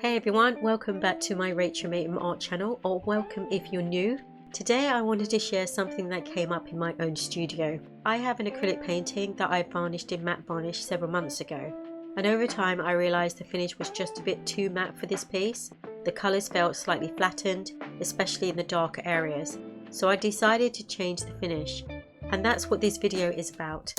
Hey everyone, welcome back to my Rachel Maiden art channel, or welcome if you're new. Today I wanted to share something that came up in my own studio. I have an acrylic painting that I varnished in matte varnish several months ago, and over time I realised the finish was just a bit too matte for this piece. The colours felt slightly flattened, especially in the darker areas, so I decided to change the finish, and that's what this video is about.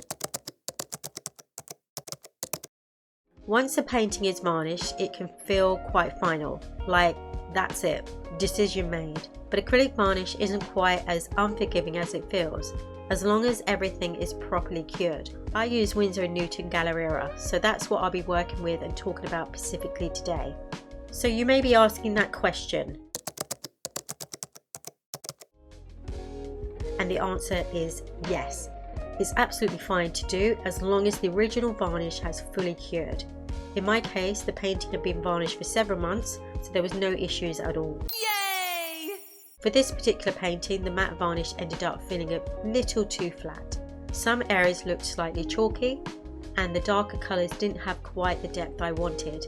Once a painting is varnished, it can feel quite final, like that's it, decision made. But acrylic varnish isn't quite as unforgiving as it feels, as long as everything is properly cured. I use Winsor Newton Galeria, so that's what I'll be working with and talking about specifically today. So you may be asking that question, and the answer is yes. It's absolutely fine to do as long as the original varnish has fully cured. In my case, the painting had been varnished for several months, so there was no issues at all. Yay! For this particular painting, the matte varnish ended up feeling a little too flat. Some areas looked slightly chalky, and the darker colours didn't have quite the depth I wanted.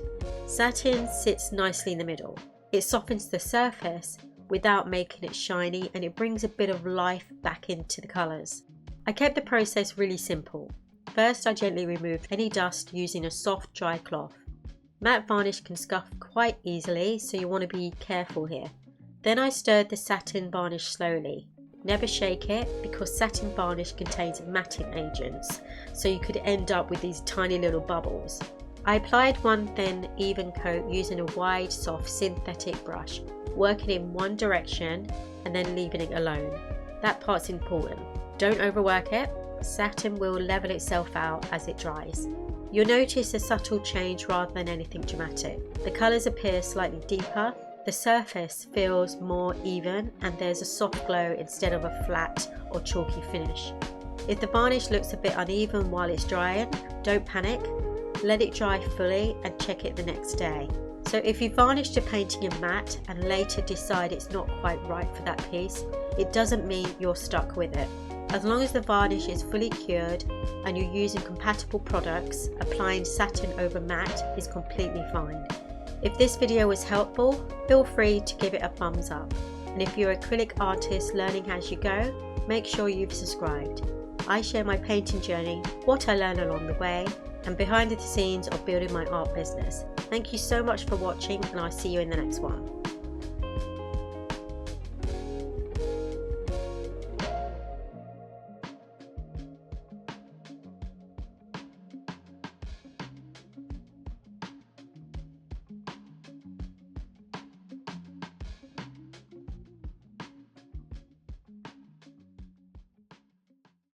Satin sits nicely in the middle. It softens the surface without making it shiny, and it brings a bit of life back into the colours. I kept the process really simple. First, I gently removed any dust using a soft dry cloth. Matte varnish can scuff quite easily, so you want to be careful here. Then I stirred the satin varnish slowly. Never shake it because satin varnish contains matting agents, so you could end up with these tiny little bubbles. I applied one thin, even coat using a wide, soft synthetic brush, working in one direction and then leaving it alone. That part's important. Don't overwork it. Satin will level itself out as it dries. You'll notice a subtle change rather than anything dramatic. The colours appear slightly deeper, the surface feels more even, and there's a soft glow instead of a flat or chalky finish. If the varnish looks a bit uneven while it's drying, don't panic. Let it dry fully and check it the next day. So if you varnished a painting in matte and later decide it's not quite right for that piece, it doesn't mean you're stuck with it. As long as the varnish is fully cured and you're using compatible products, applying satin over matte is completely fine. If this video was helpful, feel free to give it a thumbs up. And if you're an acrylic artist learning as you go, make sure you've subscribed. I share my painting journey, what I learn along the way, and behind the scenes of building my art business. Thank you so much for watching, and I'll see you in the next one.